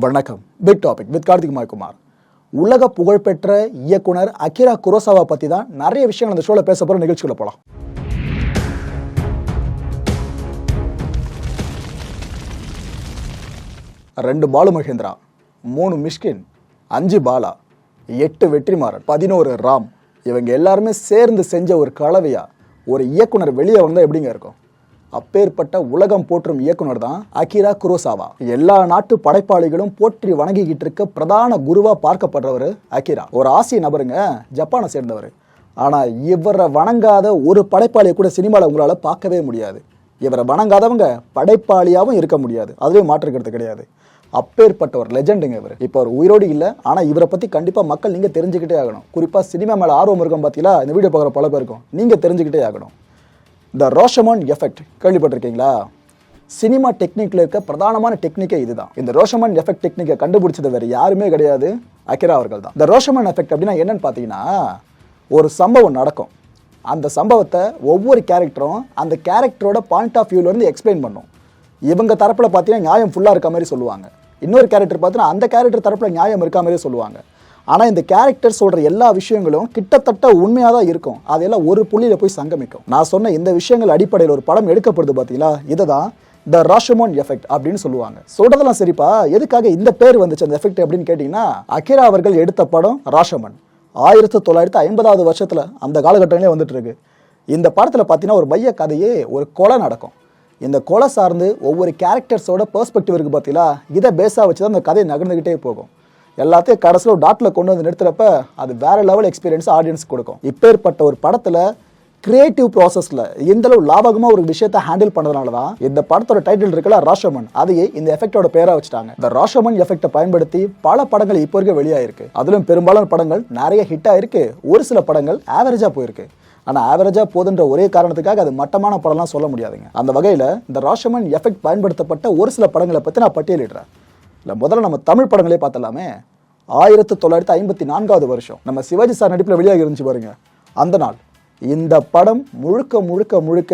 வணக்கம். Big topic with Karthik Maikumar. உலக புகழ்பெற்ற இயக்குனர் அகிரா குரோசாவா பற்றி தான் நிறைய விஷயங்கள் அந்த ஷோவில் பேச போகிற நிகழ்ச்சிக்குள்ள போகலாம். ரெண்டு பாலு மகேந்திரா, 3 மிஷ்கின், 5 பாலா, 8 வெற்றிமாறன், 11 ராம், இவங்க எல்லாருமே சேர்ந்து செஞ்ச ஒரு கலவையா ஒரு இயக்குனர் வெளியே வந்தால் எப்படிங்க இருக்கும்? அப்பேற்பட்ட உலகம் போற்றும் இயக்குனர் தான் அகிரா குரோசாவா. எல்லா நாட்டு படைப்பாளிகளும் போற்றி வணங்கிக்கிட்டு இருக்க பிரதான குருவா பார்க்கப்படுறவர் அகிரா. ஒரு ஆசிய நபருங்க, ஜப்பானை சேர்ந்தவர். ஆனால் இவரை வணங்காத ஒரு படைப்பாளியை கூட சினிமாவில் உங்களால் பார்க்கவே முடியாது. இவரை வணங்காதவங்க படைப்பாளியாகவும் இருக்க முடியாது, அதுவே மாற்றுக்கிறது கிடையாது. அப்பேற்பட்ட ஒரு லெஜெண்டுங்க இவர். இப்போ அவர் உயிரோடு இல்லை, ஆனால் இவரை பற்றி கண்டிப்பாக மக்கள் நீங்கள் தெரிஞ்சுக்கிட்டே ஆகணும். குறிப்பாக சினிமா மேலே ஆர்வம் இருக்கும் பார்த்தீங்களா, இந்த வீடியோ பார்க்குற பல பேருக்கும் நீங்கள் தெரிஞ்சுக்கிட்டே ஆகணும். த ரோஷமன் எஃபெக்ட் கேள்விப்பட்டிருக்கீங்களா? சினிமா டெக்னிக்கில் இருக்க பிரதானமான டெக்னிக்கே இதுதான். இந்த ரோஷமன் எஃபெக்ட் டெக்னிக்கை கண்டுபிடிச்சது வேறு யாருமே கிடையாது, அகிரா அவர்கள் தான். இந்த ரோஷமன் எஃபெக்ட் அப்படின்னா என்னன்னு பார்த்தீங்கன்னா, ஒரு சம்பவம் நடக்கும். அந்த சம்பவத்தை ஒவ்வொரு கேரக்டரும் அந்த கேரக்டரோட பாயிண்ட் ஆஃப் வியூலேருந்து எக்ஸ்பிளைன் பண்ணும். இவங்க தரப்பில் பார்த்தீங்கன்னா நியாயம் ஃபுல்லாக இருக்க மாதிரி சொல்லுவாங்க. இன்னொரு கேரக்டர் பார்த்தீங்கன்னா அந்த கேரக்டர் தரப்பில் நியாயம் இருக்க மாதிரி சொல்லுவாங்க. ஆனால் இந்த கேரக்டர் சொல்கிற எல்லா விஷயங்களும் கிட்டத்தட்ட உண்மையாக தான் இருக்கும். அதெல்லாம் ஒரு புள்ளியில் போய் சங்கமிக்கும். நான் சொன்ன இந்த விஷயங்கள் அடிப்படையில் ஒரு படம் எடுக்கப்படுது பார்த்தீங்களா, இதை தான் த ராஷமோன் எஃபெக்ட் அப்படின்னு சொல்லுவாங்க. சொல்றதெல்லாம் சரிப்பா, எதுக்காக இந்த பேர் வந்துச்சு அந்த எஃபெக்ட் அப்படின்னு கேட்டிங்கன்னா, அகிரா அவர்கள் எடுத்த படம் ராஷமன் 1950வது வருஷத்தில் அந்த காலகட்டங்களே வந்துட்டு இருக்கு. இந்த படத்தில் பார்த்தீங்கன்னா ஒரு மைய கதையே ஒரு கொலை நடக்கும். இந்த கொலை சார்ந்து ஒவ்வொரு கேரக்டர்ஸோட பெர்ஸ்பெக்டிவ் இருக்குது பார்த்தீங்களா, இதை பேஸாக வச்சு தான் அந்த கதையை நகர்ந்துக்கிட்டே போகும். எல்லாத்தையும் கடைசியில் டாட்டில் கொண்டு வந்து நிறுத்துறப்ப அது வேற லெவல் எக்ஸ்பீரியன்ஸ் ஆடியன்ஸ் கொடுக்கும். இப்பேற்பட்ட ஒரு படத்தில் கிரியேட்டிவ் ப்ராசஸில் எந்தளவு லாபகமாக ஒரு விஷயத்தை ஹேண்டில் பண்ணதுனால தான் இந்த படத்தோட டைட்டில் இருக்கல ராஷமன், அதையே இந்த எஃபெக்டோட பேராக வச்சுட்டாங்க. இந்த ராஷமன் எஃபெக்டை பயன்படுத்தி பல படங்கள் இப்போ இருக்க வெளியாயிருக்கு. அதிலும் பெரும்பாலான படங்கள் நிறைய ஹிட் ஆயிருக்கு, ஒரு சில படங்கள் ஆவரேஜாக போயிருக்கு. ஆனால் ஆவரேஜாக போதுன்ற ஒரே காரணத்துக்காக அது மட்டமான படம்லாம் சொல்ல முடியாதுங்க. அந்த வகையில் இந்த ராஷமன் எஃபெக்ட் பயன்படுத்தப்பட்ட ஒரு சில படங்களை பற்றி நான் பட்டியலிடுறேன். இல்லை, முதல்ல நம்ம தமிழ் படங்களே பார்த்தலாமே. 1954வது வருஷம் நம்ம சிவாஜி சார் நடிப்பில் வெளியாக இருந்துச்சு பாருங்க, அந்த நாள். இந்த படம் முழுக்க முழுக்க முழுக்க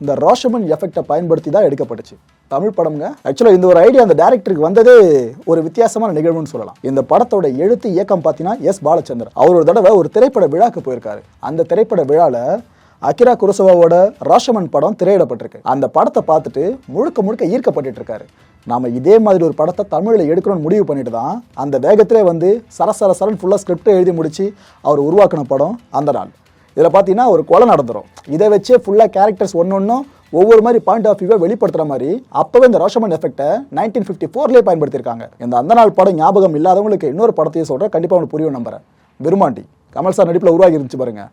இந்த ராஷமன் எஃபெக்டை பயன்படுத்தி தான் எடுக்கப்பட்டுச்சு. தமிழ் படம்ங்க. ஆக்சுவலாக இந்த ஒரு ஐடியா அந்த டேரக்டருக்கு வந்ததே ஒரு வித்தியாசமான நிகழ்வுன்னு சொல்லலாம். இந்த படத்தோட எழுத்து இயக்கம் பார்த்தீங்கன்னா எஸ் பாலச்சந்தர். அவர் ஒரு தடவை ஒரு திரைப்பட விழாக்கு போயிருக்காரு. அந்த திரைப்பட விழாவில் அகிரா குரோசாவாவோட ராஷமன் படம் திரையிடப்பட்டிருக்கு. அந்த படத்தை பார்த்துட்டு முழுக்க முழுக்க ஈர்க்கப்பட்டு இருக்காரு. நாம இதே மாதிரி ஒரு படத்தை தமிழில் எடுக்கணும்னு முடிவு பண்ணிட்டு தான் அந்த வேகத்திலே வந்து சரசரசரன் ஃபுல்லாக ஸ்கிரிப்டை எழுதி முடிச்சு அவர் உருவாக்கின படம் அந்த நாள். இதில் பார்த்தீங்கன்னா ஒரு கொலை நடந்துடும். இதை வச்சே ஃபுல்லாக கேரக்டர்ஸ் ஒன்னொன்னும் ஒவ்வொரு மாதிரி பாயிண்ட் ஆஃப் வியூவை வெளிப்படுத்துற மாதிரி அப்பவே இந்த ராஷமன் எஃபெக்டை 1954லேயே பயன்படுத்தியிருக்காங்க. இந்த அந்த நாள் படம் ஞாபகம் இல்லாதவங்களுக்கு இன்னொரு படத்தையும் சொல்கிறேன், கண்டிப்பாக அவனுக்கு புரியும் நம்புறேன். விருமாண்டி கமல் சார் நடிப்பில் உருவாகி இருந்துச்சு பாருங்க.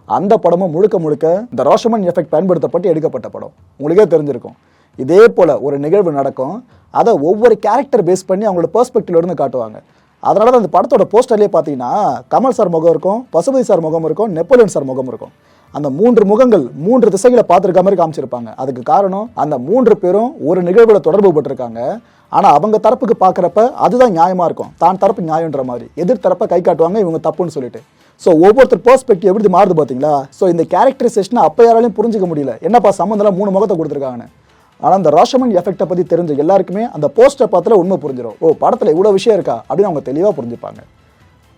அந்த படமும் முழுக்க முழுக்க இந்த ராஷமன் எஃபெக்ட் பயன்படுத்தப்பட்டு எடுக்கப்பட்ட படம். உங்களுக்கே தெரிஞ்சிருக்கும். இதே போல் ஒரு நிகழ்வு நடக்கும், அதை ஒவ்வொரு கேரக்டர் பேஸ் பண்ணி அவங்களோட பெர்ஸ்பெக்டிவ்ல இருந்து காட்டுவாங்க. அதனால தான் அந்த படத்தோட போஸ்டர்லேயே பார்த்தீங்கன்னா கமல் சார் முகம் இருக்கும், பசுபதி சார் முகம் இருக்கும், நெப்போலியன் சார் முகம் இருக்கும். அந்த 3 முகங்கள் 3 திசைகளை பார்த்துருக்க மாதிரி காமிச்சிருப்பாங்க. அதுக்கு காரணம் அந்த 3 பேரும் ஒரு நிகழ்வுல தொடர்பு பட்டிருக்காங்க. ஆனால் அவங்க தரப்புக்கு பார்க்குறப்ப அதுதான் நியாயமாக இருக்கும், தான் தரப்பு நியாயன்ற மாதிரி. எதிர் தரப்பை கை காட்டுவாங்க இவங்க தப்புன்னு சொல்லிட்டு. ஸோ ஒவ்வொருத்தர் பெர்ஸ்பெக்டிவ் எப்படி மாறுது பார்த்தீங்களா? ஸோ இந்த கேரக்டரைசேஷனை அப்போ யாராலையும் புரிஞ்சிக்க முடியல, என்னப்பா சம்மந்தம் 3 முகத்தை கொடுத்துருக்காங்கன்னு. ஆனால் அந்த ராஷமன் எஃபெக்டை பற்றி தெரிஞ்ச எல்லாருக்குமே அந்த போஸ்டர் பார்த்துல உண்மை புரிஞ்சிடும். ஓ, படத்தில் இவ்வளோ விஷயம் இருக்கா அப்படின்னு அவங்க தெளிவாக புரிஞ்சுப்பாங்க.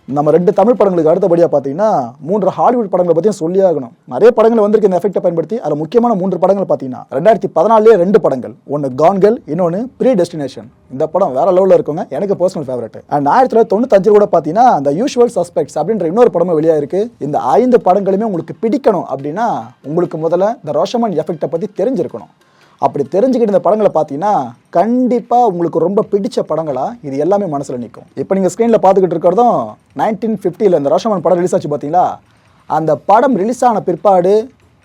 நம்ம 2 தமிழ் படங்களுக்கு அடுத்தபடியாக பார்த்தீங்கன்னா 3 ஹாலிவுட் படங்களை பற்றியும் சொல்லி ஆகணும். நிறைய படங்கள் வந்திருக்கு இந்த எஃபெக்டை பயன்படுத்தி. அதில் முக்கியமான 3 படங்கள் பார்த்தீங்கன்னா 2014லேயே 2 படங்கள். ஒன்று கான்கல், இன்னொன்று ப்ரீ டெஸ்டினேஷன். இந்த படம் வேற லெவலில் இருக்குங்க, எனக்கு பர்சனல் ஃபேவரட். அண்ட் 1995 கூட பார்த்தீங்கன்னா அந்த யூஷுவல் சஸ்பெக்ட்ஸ் அப்படின்ற இன்னொரு படமும் வெளியாக இருக்கு. இந்த 5 படங்களுமே உங்களுக்கு பிடிக்கணும் அப்படின்னா உங்களுக்கு முதல்ல இந்த ராஷமன் எஃபெக்டை பற்றி தெரிஞ்சிருக்கணும். அப்படி தெரிஞ்சுக்கிட்டு இந்த படங்களை பார்த்தீங்கன்னா கண்டிப்பாக உங்களுக்கு ரொம்ப பிடிச்ச படங்களாக இது எல்லாமே மனசில் நிற்கும். இப்போ நீங்கள் ஸ்க்ரீனில் பார்த்துக்கிட்டு இருக்கிறதும் 1950ல் இந்த ராஷமன் படம் ரிலீஸ் ஆச்சு பார்த்தீங்களா. அந்த படம் ரிலீஸ் ஆன பிற்பாடு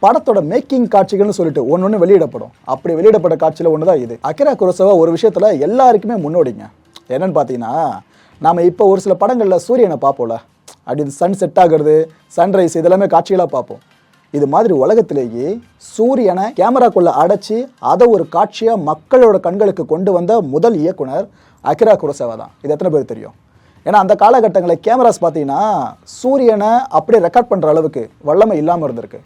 படத்தோட மேக்கிங் காட்சிகள்னு சொல்லிட்டு ஒன்று வெளியிடப்படும். அப்படி வெளியிடப்பட்ட காட்சியில் ஒன்று தான் இது. அகிரா குரோசாவா ஒரு விஷயத்தில் எல்லாருக்குமே முன்னோடிங்க. என்னன்னு பார்த்தீங்கன்னா, நாம் இப்போ ஒரு சில படங்களில் சூரியனை பார்ப்போம்ல, அப்படி சன் செட் ஆகிறது, சன்ரைஸ், இதெல்லாமே காட்சிகளாக பார்ப்போம். இது மாதிரி உலகத்திலேயே சூரியனை கேமராக்குள்ளே அடைச்சி அதை ஒரு காட்சியாக மக்களோட கண்களுக்கு கொண்டு வந்த முதல் இயக்குனர் அகிரா குரோசாவா தான். இது எத்தனை பேர் தெரியும்? ஏன்னா அந்த காலகட்டங்களில் கேமராஸ் பார்த்தீங்கன்னா சூரியனை அப்படியே ரெக்கார்ட் பண்ணுற அளவுக்கு வல்லமை இல்லாமல் இருந்திருக்கு.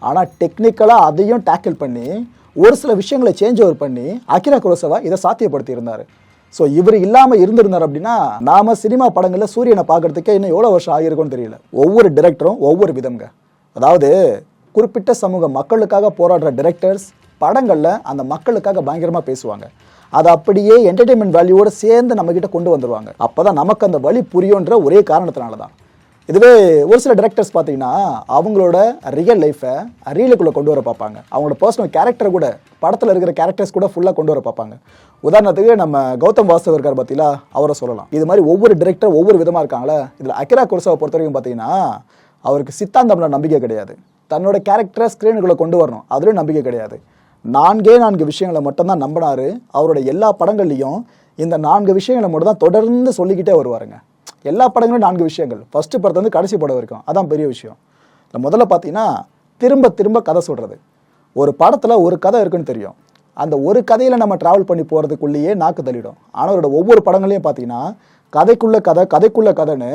ஆனால் டெக்னிக்கலாக அதையும் டேக்கிள் பண்ணி ஒரு சில விஷயங்களை சேஞ்ச் ஓவர் பண்ணி அகிரா குரோசாவா இதை சாத்தியப்படுத்தி இருந்தார். ஸோ இவர் இல்லாமல் இருந்திருந்தார் அப்படின்னா நாம சினிமா படங்களில் சூரியனை பார்க்கறதுக்கே இன்னும் எவ்வளோ வருஷம் ஆகிருக்கும்னு தெரியல. ஒவ்வொரு டிரெக்டரும் ஒவ்வொரு விதங்க. அதாவது குறிப்பிட்ட சமூக மக்களுக்காக போராடுற டிரெக்டர்ஸ் படங்களில் அந்த மக்களுக்காக பயங்கரமாக பேசுவாங்க. அதை அப்படியே என்டர்டெயின்மெண்ட் வேல்யூவோடு சேர்ந்து நம்மக்கிட்ட கொண்டு வந்துடுவாங்க. அப்போ தான் நமக்கு அந்த வழி புரியுன்ற ஒரே காரணத்தினால தான். இதுவே ஒரு சில டிரெக்டர்ஸ் பார்த்தீங்கன்னா அவங்களோட ரியல் லைஃப்பை ரீலுக்குள்ளே கொண்டு வர பார்ப்பாங்க. அவங்களோட பர்சனல் கேரக்டரை கூட படத்தில் இருக்கிற கேரக்டர்ஸ் கூட ஃபுல்லாக கொண்டு வர பார்ப்பாங்க. உதாரணத்துக்கு நம்ம கௌதம் வாசுதேவ் இருக்கார் பார்த்தீங்களா, அவரை சொல்லலாம். இது மாதிரி ஒவ்வொரு டிரெக்டர் ஒவ்வொரு விதமாக இருக்காங்களே. இதில் அகிரா குரோசாவை பொறுத்த வரைக்கும் பார்த்தீங்கன்னா அவருக்கு சித்தாந்தம்ல நம்பிக்கை கிடையாது. தன்னோட கேரக்டரை ஸ்க்ரீனுக்குள்ளே கொண்டு வரணும், அதுலேயும் நம்பிக்கை கிடையாது. 4 விஷயங்களை மட்டும்தான் நம்பினார். அவரோட எல்லா படங்கள்லையும் இந்த 4 விஷயங்களை மட்டும் தான் தொடர்ந்து சொல்லிக்கிட்டே வருவாருங்க. எல்லா படங்களும் 4 விஷயங்கள், ஃபஸ்ட்டு படத்துலேருந்து கடைசி படம் வரைக்கும். அதான் பெரிய விஷயம். முதல்ல பார்த்தீங்கன்னா திரும்ப திரும்ப கதை சொல்கிறது. ஒரு படத்தில் ஒரு கதை இருக்குன்னு தெரியும், அந்த ஒரு கதையில் நம்ம ட்ராவல் பண்ணி போகிறதுக்குள்ளேயே நாக்கு தள்ளிடும். ஆனால் அவரோட ஒவ்வொரு படங்களையும் பார்த்தீங்கன்னா கதைக்குள்ள கதைன்னு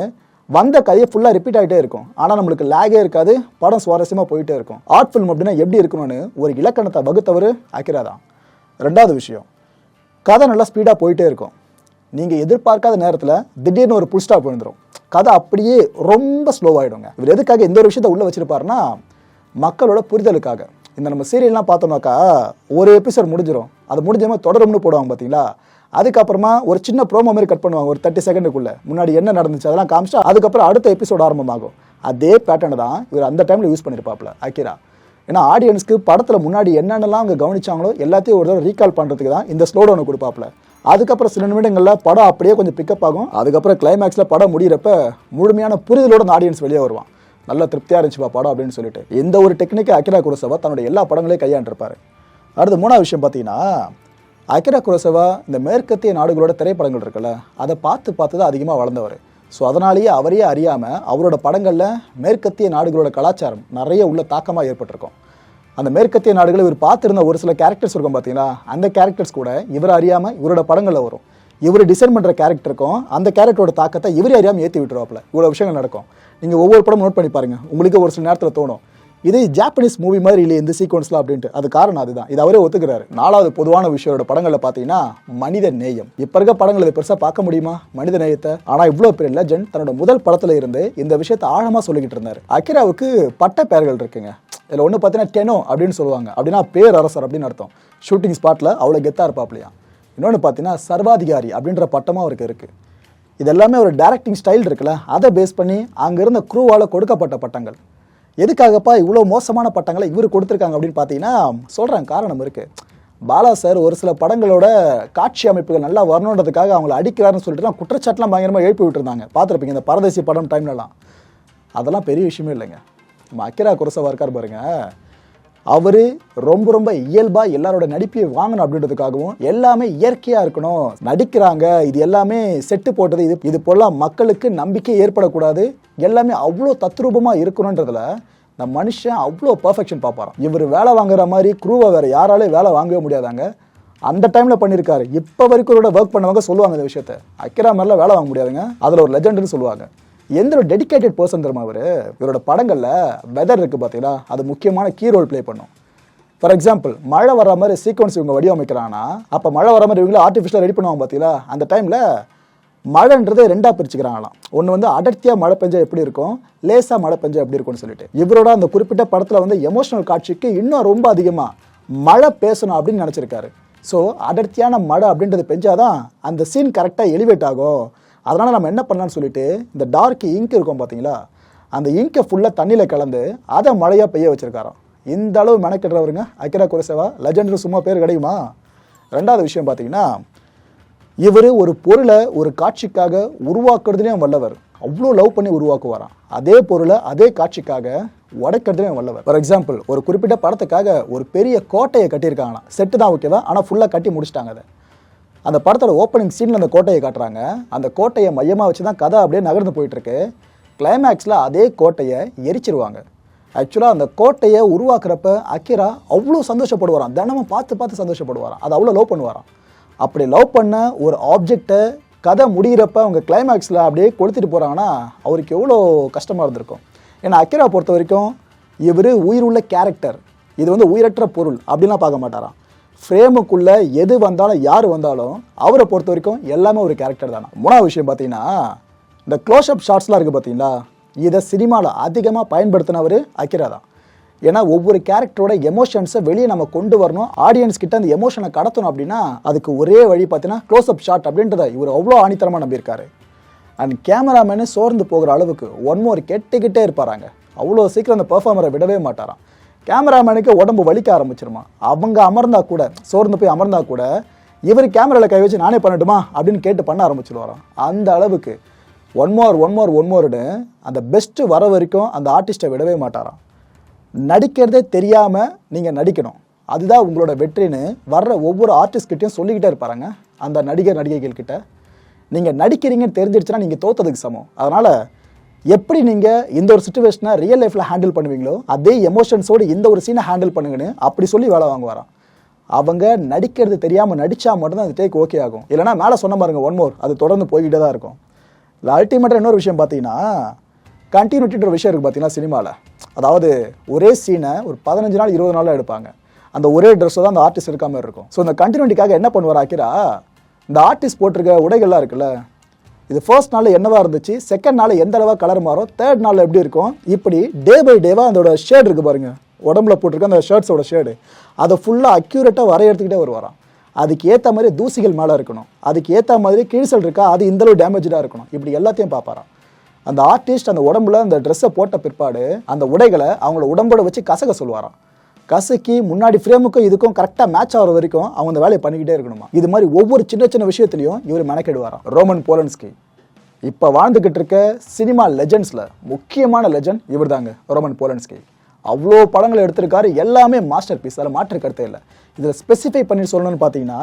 வந்த கதையை ஃபுல்லாக ரிப்பீட் ஆகிட்டே இருக்கும். ஆனால் நம்மளுக்கு லேகே இருக்காது, படம் சுவாரஸ்யமாக போயிட்டே இருக்கும். ஆர்ட் ஃபில்ம் அப்படின்னா எப்படி இருக்கணும்னு ஒரு இலக்கணத்தை வகுத்தவர் அகிரா தான். 2வது விஷயம், கதை நல்லா ஸ்பீடாக போயிட்டே இருக்கும். நீங்கள் எதிர்பார்க்காத நேரத்தில் திடீர்னு ஒரு புல் ஸ்டாப் விழுந்துடும். கதை அப்படியே ரொம்ப ஸ்லோவாகிடுங்க. இவர் எதுக்காக எந்த ஒரு விஷயத்தை உள்ளே வச்சிருப்பாருன்னா மக்களோட புரிதலுக்காக. இந்த நம்ம சீரியல்லாம் பார்த்தோம்னாக்கா ஒரு எபிசோட் முடிஞ்சிடும், அது முடிஞ்ச தொடரும்னு போடுவாங்க பார்த்தீங்களா. அதுக்கப்புறமா ஒரு சின்ன ப்ரோமோ மாதிரி கட் பண்ணுவாங்க, ஒரு 30 செகண்டுக்குள்ளே முன்னாடி என்ன நடந்துச்சு அதெல்லாம் காமிச்சா அதுக்கப்புறம் அடுத்த எபிசோட் ஆரம்பமாகும். அதே பேட்டர்னை தான் இவர் அந்த டைமில் யூஸ் பண்ணியிருப்பாப்ல அகிரா. ஏன்னா ஆடியன்ஸ்க்கு படத்தில் முன்னாடி என்னென்னலாம் அவங்க கவனிச்சாங்களோ எல்லாத்தையும் ஒரு தடவை ரீகால் பண்ணுறதுக்கு தான் இந்த ஸ்லோ டவுனை கொடுப்பாப்ல. அதுக்கப்புறம் சில நிமிடங்களில் படம் அப்படியே கொஞ்சம் பிக்கப் ஆகும். அதுக்கப்புறம் கிளைமேக்ஸில் படம் முடிகிறப்ப முழுமையான புரிதலோட அந்த ஆடியன்ஸ் வெளியே வருவான். நல்லா திருப்தியாக இருந்துச்சுப்பா படம் அப்படின்னு சொல்லிட்டு. எந்த ஒரு டெக்னிக்கை அகிரா குரோசாவா தன்னோட எல்லா படங்களையும் கையாண்டிருப்பார். அடுத்து 3வது விஷயம் பார்த்தீங்கன்னா அகிரா குரோசாவா இந்த மேற்கத்திய நாடுகளோட திரைப்படங்கள் இருக்குல்ல, அதை பார்த்து தான் அதிகமாக வளர்ந்தவர். ஸோ அதனாலேயே அவரையே அறியாமல் அவரோட படங்களில் மேற்கத்திய நாடுகளோட கலாச்சாரம் நிறைய உள்ள தாக்கமாக ஏற்பட்டிருக்கும். அந்த மேற்கத்திய நாடுகளை இவர் பார்த்துருந்த ஒரு சில கேரக்டர்ஸ் இருக்கும் பார்த்தீங்களா, அந்த கேரக்டர்ஸ் கூட இவர் அறியாமல் இவரோட படங்களில் வரும். இவர் டிசைன் பண்ணுற கேரக்டருக்கும் அந்த கேரக்டரோட தாக்கத்தை இவரே அறியாமல் ஏற்றி விட்டுருவாப்ல. இவ்வளோ விஷயங்கள் நடக்கும். நீங்கள் ஒவ்வொரு படம் நோட் பண்ணி பாருங்கள், உங்களுக்கு ஒரு சில நேரத்தில் தோணும் இது ஜாப்பனீஸ் மூவி மாதிரி இல்லை இந்த சீக்வன்ஸ்லாம் அப்படின்ட்டு. அது காரணம் அதுதான், இது அவரே ஒத்துக்கிறாரு. 4வது பொதுவான விஷயோட படங்களில் பார்த்தீங்கன்னா மனித நேயம். இப்போ இருக்க படங்களை பெருசாக பார்க்க முடியுமா மனித நேயத்தை? ஆனால் இவ்வளோ பெரிய லெஜண்ட் தன்னோட முதல் படத்தில் இருந்து இந்த விஷயத்தை ஆழமாக சொல்லிக்கிட்டு இருந்தார். அகிராவுக்கு பட்ட பெயர்கள் இருக்குங்க. இதில் ஒன்று பார்த்தீங்கன்னா டெனோ அப்படின்னு சொல்லுவாங்க, அப்படின்னா பேரரசர் அப்படின்னு அர்த்தம். ஷூட்டிங் ஸ்பாட்டில் அவ்வளோ கெத்தாக இருப்பாப்லையா. இன்னொன்று பார்த்தீங்கன்னா சர்வாதிகாரி அப்படின்ற பட்டமாக அவருக்கு இருக்குது. இது எல்லாமே ஒரு டைரக்டிங் ஸ்டைல் இருக்குல்ல, அதை பேஸ் பண்ணி அங்கே இருந்த க்ரூவால் கொடுக்கப்பட்ட பட்டங்கள். எதுக்காகப்பா இவ்வளோ மோசமான பட்டங்களை இவர் கொடுத்துருக்காங்க அப்படின்னு பார்த்தீங்கன்னா சொல்கிறேன், காரணம் இருக்குது. பாலா சார் ஒரு சில படங்களோட காட்சி அமைப்புகள் நல்லா வரணுன்றதுக்காக அவங்கள அடிக்கிறாருன்னு சொல்லிட்டு குற்றச்சாட்டுலாம் பயங்கரமாக எழுப்பி விட்டுருந்தாங்க. பார்த்துருப்பீங்க இந்த பரதேசி படம் டைம்லலாம். அதெல்லாம் பெரிய விஷயமே இல்லைங்க. நம்ம அகிரா குரோசாவா இருக்கார் பாருங்க, அவர் ரொம்ப இயல்பாக எல்லாரோட நடிப்பையை வாங்கணும் அப்படின்றதுக்காகவும் எல்லாமே இயற்கையாக இருக்கணும், நடிக்கிறாங்க இது எல்லாமே செட்டு போட்டது இது போலாம் மக்களுக்கு நம்பிக்கை ஏற்படக்கூடாது, எல்லாமே அவ்வளோ தத்ரூபமாக இருக்கணுன்றதுல இந்த மனுஷன் அவ்வளோ பர்ஃபெக்ஷன் பார்ப்பாராம். இவர் வேலை வாங்குற மாதிரி குரூவை வேறு யாராலையும் வேலை வாங்கவே முடியாதாங்க. அந்த டைமில் பண்ணியிருக்காரு. இப்போ வரைக்கும் இவரோட ஒர்க் பண்ணவங்க சொல்லுவாங்க இந்த விஷயத்த, அகிரா மாதிரிலாம் வேலை வாங்க முடியாதுங்க, அதில் ஒரு லெஜண்டுன்னு சொல்லுவாங்க. எந்த ஒரு டெடிக்கேட்டட் பர்சன் தெரியுமா அவர்? இவரோட படங்களில் வெதர் இருக்குது பார்த்தீங்களா, அது முக்கியமான கீ ரோல் ப்ளே பண்ணும். ஃபார் எக்ஸாம்பிள் மழை வர மாதிரி சீக்வன்ஸ் இவங்க வடிவமைக்கிறாங்கன்னா அப்போ மழை வர மாதிரி இவங்களே ஆர்டிஃபிஷியலாக ரெடி பண்ணுவாங்க பார்த்தீங்களா. அந்த டைமில் மழைன்றதை 2ஆக பிரிச்சுக்கிறாங்களாம். ஒன்று வந்து அடர்த்தியாக மழை பெஞ்சா எப்படி இருக்கும், லேசாக மழை பெஞ்சா எப்படி இருக்கும்னு சொல்லிட்டு. இவரோட அந்த குறிப்பிட்ட படத்தில் வந்து எமோஷனல் காட்சிக்கு இன்னும் ரொம்ப அதிகமாக மழை பேசணும் அப்படின்னு நினச்சிருக்காரு. ஸோ அடர்த்தியான மழை அப்படின்றது பெஞ்சாதான் அந்த சீன் கரெக்டாக எலிவேட் ஆகும். அதனால் நம்ம என்ன பண்ணலான்னு சொல்லிட்டு இந்த டார்க் இங்க் இருக்கும் பார்த்தீங்களா, அந்த இங்கை ஃபுல்லாக தண்ணியில் கலந்து அதை மழையாக பெய்ய வச்சுருக்காராம். இந்த அளவு மெனக்கிடுறவருங்க அகிரா குரோசாவா. லெஜண்ட் சும்மா பேர் கிடைக்குமா? 2வது விஷயம் பார்த்தீங்கன்னா இவர் ஒரு பொருளை ஒரு காட்சிக்காக உருவாக்குறதுலேயும் வல்லவர். அவ்வளோ லவ் பண்ணி உருவாக்குவாராம். அதே பொருளை அதே காட்சிக்காக உடைக்கிறதுலேயும் வல்லவர். ஃபார் எக்ஸாம்பிள் ஒரு குறிப்பிட்ட படத்துக்காக ஒரு பெரிய கோட்டையை கட்டியிருக்காங்களாம். செட்டு தான் ஓகேவா, ஆனால் ஃபுல்லாக கட்டி முடிச்சிட்டாங்க. அதை அந்த படத்தோட ஓப்பனிங் சீனில் அந்த கோட்டையை காட்டுறாங்க. அந்த கோட்டையை மையமாக வச்சு தான் கதை அப்படியே நகர்ந்து போயிட்டுருக்கு. கிளைமேக்ஸில் அதே கோட்டையை எரிச்சிருவாங்க. ஆக்சுவலாக அந்த கோட்டையை உருவாக்குறப்ப அகிரா அவ்வளோ சந்தோஷப்படுவாராம், தினமும் பார்த்து சந்தோஷப்படுவாராம், அதை அவ்வளோ லவ் பண்ணுவாராம். அப்படி லவ் பண்ண ஒரு ஆப்ஜெக்டை கதை முடிகிறப்ப அவங்க கிளைமேக்ஸில் அப்படியே கொளுத்திட்டு போகிறாங்கன்னா அவருக்கு எவ்வளோ கஷ்டமாக இருந்திருக்கும். ஏன்னா அகிரா பொறுத்த வரைக்கும் இவர் உயிர் உள்ள கேரக்டர், இது வந்து உயிரற்ற பொருள் அப்படின்லாம் பார்க்க மாட்டாராம். ஃப்ரேமுக்குள்ள எது வந்தாலும் யார் வந்தாலும் அவரை பொறுத்த வரைக்கும் எல்லாமே ஒரு கேரக்டர் தானே. மூணாவது விஷயம் பார்த்தீங்கன்னா, இந்த க்ளோஸ்அப் ஷாட்ஸ்லாம் இருக்குது பார்த்தீங்களா, இதை சினிமாவில் அதிகமாக பயன்படுத்தினவர் அகிரா தான். ஏன்னா ஒவ்வொரு கேரக்டரோட எமோஷன்ஸை வெளியே நம்ம கொண்டு வரணும், ஆடியன்ஸ் கிட்ட அந்த எமோஷனை கடத்தணும் அப்படின்னா அதுக்கு ஒரே வழி பார்த்தீங்கன்னா க்ளோஸ்அப் ஷாட் அப்படின்றத இவர் அவ்வளோ ஆணித்தரமாக நம்பியிருக்காரு. அண்ட் கேமராமேனு சோர்ந்து போகிற அளவுக்கு ஒன் மோர் கெட்டுக்கிட்டே இருப்பாராங்க. அவ்வளோ சீக்கிரம் அந்த பெர்ஃபார்மரை விடவே மாட்டாராம். கேமராமேனுக்கு உடம்பு வலிக்க ஆரம்பிச்சிருமா, அவங்க அமர்ந்தா கூட சோர்ந்து போய் அமர்ந்தா கூட இவர் கேமராவில் கை வச்சு நானே பண்ணட்டுமா அப்படின்னு கேட்டு பண்ண ஆரம்பிச்சிடுவாராம். அந்த அளவுக்கு ஒன் மோர்னு அந்த பெஸ்ட்டு வர வரைக்கும் அந்த ஆர்டிஸ்ட்டை விடவே மாட்டாராம். நடிக்கிறதே தெரியாமல் நீங்கள் நடிக்கணும், அதுதான் உங்களோட வெற்றின்னு வர்ற ஒவ்வொரு ஆர்டிஸ்ட்கிட்டையும் சொல்லிக்கிட்டே இருப்பாருங்க அந்த நடிகைகள் கிட்ட. நீங்கள் நடிக்கிறீங்கன்னு தெரிஞ்சிடுச்சுன்னா நீங்கள் தோத்ததுக்கு சமம். அதனால் எப்படி நீங்கள் இந்த ஒரு சுச்சுவேஷனை ரியல் லைஃப்பில் ஹேண்டில் பண்ணுவீங்களோ அதே எமோஷன்ஸோடு இந்த ஒரு சீனை ஹேண்டில் பண்ணுங்கன்னு அப்படி சொல்லி வேலை வாங்குவாராம். அவங்க நடிக்கிறது தெரியாமல் நடித்தா மட்டும்தான் அந்த டேக் ஓகே ஆகும். இல்லைனா மேலே சொன்ன பாருங்க ஒன் மோர், அது தொடர்ந்து போய்கிட்டே தான் இருக்கும். இல்லை அல்டிமேட்டாக இன்னொரு விஷயம் பார்த்தீங்கன்னா, கண்டினியூட்டின்ற ஒரு விஷயம் இருக்குது பார்த்தீங்கன்னா சினிமாவில். அதாவது ஒரே சீனை ஒரு 15 நாள் 20 நாளில் எடுப்பாங்க. அந்த ஒரே ட்ரெஸ்ஸை தான் அந்த ஆர்டிஸ்ட் இருக்க மாதிரி இருக்கும். ஸோ இந்த கண்டினியூட்டிக்காக என்ன பண்ணுவார் அகிரா, இந்த ஆர்டிஸ்ட் போட்டிருக்க உடைகள்லாம் இருக்குல்ல, இது ஃபர்ஸ்ட் நாளில் என்னவா இருந்துச்சு, செகண்ட் நாளில் எந்த அளவாக கலர் மாறும், தேர்ட் நாளில் எப்படி இருக்கும், இப்படி டே பை டேவாக அதோட ஷேட் இருக்குது பாருங்கள், உடம்புல போட்டிருக்க அந்த ஷர்ட்ஸோட ஷேடு, அதை ஃபுல்லாக அக்யூரேட்டாக வரையறுத்துக்கிட்டே வருவாராம். அதுக்கு ஏற்ற மாதிரி தூசிகள் மேலே இருக்கணும், அதுக்கு ஏற்ற மாதிரி கிழிசல் இருக்கா, அது இந்தளவு டேமேஜாக இருக்கணும், இப்படி எல்லாத்தையும் பார்ப்பாராம். அந்த ஆர்டிஸ்ட் அந்த உடம்புல அந்த ட்ரெஸ்ஸை போட்ட பிற்பாடு அந்த உடைகளை அவங்களோட உடம்போட வச்சு கசக்க சொல்லுவாராம். கசக்கி முன்னாடி ஃப்ரேமுக்கும் இதுக்கும் கரெக்டாக மேட்ச் ஆகிற வரைக்கும் அவங்க அந்த வேலையை பண்ணிக்கிட்டே இருக்கணுமா. இது மாதிரி ஒவ்வொரு சின்ன சின்ன விஷயத்துலையும் இவர் மெனக்கெடுவாராம். ரோமன் போலன்ஸ்கி இப்போ வாழ்ந்துக்கிட்டு இருக்க சினிமா லெஜெண்ட்ஸில் முக்கியமான லெஜெண்ட் இவர் தாங்க, ரோமன் போலன்ஸ்கி. அவ்வளோ படங்கள் எடுத்திருக்காரு, எல்லாமே மாஸ்டர் பீஸ், அதில் மாற்று கருத்தே இல்லை. இதில் ஸ்பெசிஃபை பண்ணி சொல்லணும்னு பார்த்தீங்கன்னா,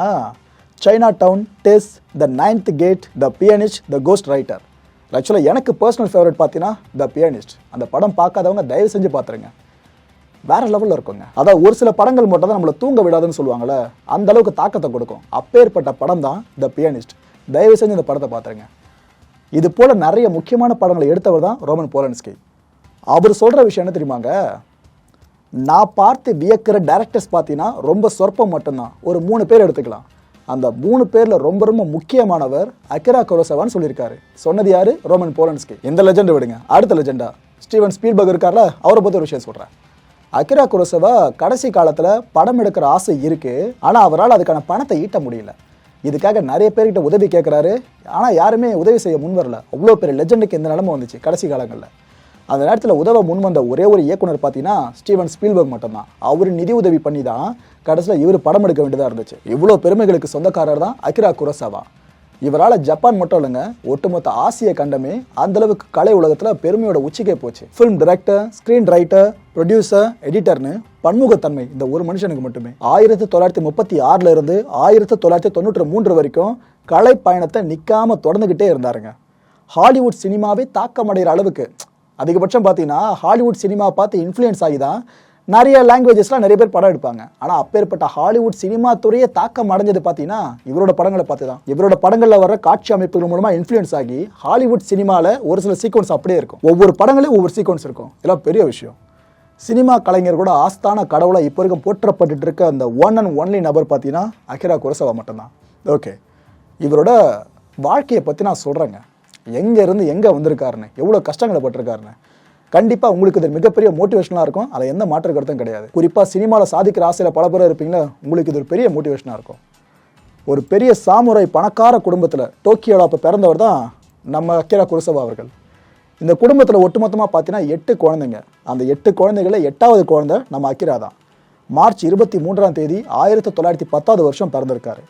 Chinatown, Tess, the ninth gate, the pianist, the ghost writer. ஆக்சுவலாக எனக்கு பர்சனல் ஃபேவரட் பார்த்தீங்கன்னா த பியானிஸ்ட். அந்த படம் பார்க்காதவங்க தயவு செஞ்சு பார்த்துருங்க, வேற லெவலில் இருக்குங்க. அதாவது ஒரு சில படங்கள் மட்டும் தான் நம்மளை தூங்க விடாதுன்னு சொல்லுவாங்கள்ல, அந்த அளவுக்கு தாக்கத்தை கொடுக்கும். அப்பேற்பட்ட படம் தான் த பியானிஸ்ட். தயவு செஞ்சு இந்த படத்தை பார்த்துருங்க. இது போல் நிறைய முக்கியமான படங்களை எடுத்தவர் தான் ரோமன் போலன்ஸ்கி. அவர் சொல்கிற விஷயம் என்ன தெரியுமாங்க, நான் பார்த்து வியக்கிற டேரக்டர்ஸ் பார்த்தீங்கன்னா ரொம்ப சொற்பம் மட்டும்தான், ஒரு 3 பேர் எடுத்துக்கலாம். அந்த 3 பேரில் ரொம்ப ரொம்ப முக்கியமானவர் அகிரா குரோசவான்னு சொல்லியிருக்காரு. சொன்னது யார்? Roman Polanski. இந்த லெஜெண்டை விடுங்க, அடுத்த லெஜெண்டா ஸ்டீவன் ஸ்பீல்பர்க் இருக்கார்ல, அவரை பற்றி ஒரு விஷயம் சொல்கிறேன். அகிரா குரோசவா கடைசி காலத்தில் படம் எடுக்கிற ஆசை இருக்குது, ஆனால் அவரால் அதுக்கான பணத்தை ஈட்ட முடியல. இதுக்காக நிறைய பேர்கிட்ட உதவி கேட்குறாரு, ஆனால் யாருமே உதவி செய்ய முன் வரல. அவ்வளோ பெரிய லெஜெண்டுக்கு இந்த நிலைமை வந்துச்சு கடைசி காலங்களில். அந்த நேரத்தில் உதவ முன் வந்த ஒரே ஒரு இயக்குனர் பார்த்தீங்கன்னா ஸ்டீவன் ஸ்பீல்பர்க் மட்டும்தான். அவர் நிதி உதவி பண்ணி தான் கடைசியில் இவர் படம் எடுக்க வேண்டியதாக இருந்துச்சு. இவ்வளோ பெருமைகளுக்கு சொந்தக்காரர் தான் அகிரா குரோசவா. இவரால் ஜப்பான் மட்டும் இல்லைங்க, ஒட்டுமொத்த ஆசிய கண்டமே அந்தளவுக்கு கலை உலகத்தில் பெருமையோட உச்சிக்கே போச்சு. Film director, screen writer, producer, எடிட்டர்னு பன்முகத்தன்மை இந்த ஒரு மனுஷனுக்கு மட்டுமே. 1936 இருந்து 1993 வரைக்கும் கலை பயணத்தை நிற்காம தொடர்ந்துகிட்டே இருந்தாருங்க. ஹாலிவுட் சினிமாவே தாக்கமடைகிற அளவுக்கு, அதிகபட்சம் பார்த்தீங்கன்னா ஹாலிவுட் சினிமா பார்த்து இன்ஃப்ளூயன்ஸ் ஆகி தான் நிறைய லாங்குவேஜஸ்லாம் நிறைய பேர் படம் எடுப்பாங்க. ஆனால் அப்பேற்பட்ட ஹாலிவுட் சினிமா துறையே தாக்கம் அடைஞ்சது பார்த்தீங்கன்னா இவரோட படங்களை பார்த்து தான். இவரோட படங்களில் வர காட்சி அமைப்புகள் மூலமாக இன்ஃப்ளூயன்ஸ் ஆகி ஹாலிவுட் சினிமாவில் ஒரு சில சீக்வன்ஸ் அப்படியே இருக்கும். ஒவ்வொரு படங்களையும் ஒவ்வொரு சீக்வன்ஸ் இருக்கும். இதெல்லாம் பெரிய விஷயம். சினிமா கலைஞர் கூட ஆஸ்தான கடவுளை இப்போ வரைக்கும் போற்றப்பட்டு இருக்க அந்த ஒன் அண்ட் ஒன்லி நபர் பார்த்தீங்கன்னா அகிரா குரோசவா மட்டும்தான். ஓகே, இவரோட வாழ்க்கையை பற்றி நான் சொல்கிறேங்க, எங்கே இருந்து எங்கே வந்திருக்காருன்னு, எவ்வளோ கஷ்டங்களை பட்டிருக்காருன்னு. கண்டிப்பாக உங்களுக்கு இது மிகப்பெரிய மோட்டிவேஷனாக இருக்கும், அதை எந்த மாற்று கருத்தும் கிடையாது. குறிப்பாக சினிமாவில் சாதிக்கிற ஆசையில் பல பேர் இருப்பீங்களா, உங்களுக்கு இது ஒரு பெரிய மோட்டிவேஷனாக இருக்கும். ஒரு பெரிய சாமுரை பணக்கார குடும்பத்தில் டோக்கியோவில் அப்போ பிறந்தவர் தான் நம்ம அகிரா குரோசவா அவர்கள். இந்த குடும்பத்தில் ஒட்டுமொத்தமாக பார்த்தீங்கன்னா 8 குழந்தைங்க. அந்த 8 குழந்தைகளில் 8வது குழந்தை நம்ம அகிரா தான். மார்ச் 23 1910 பிறந்திருக்காரு.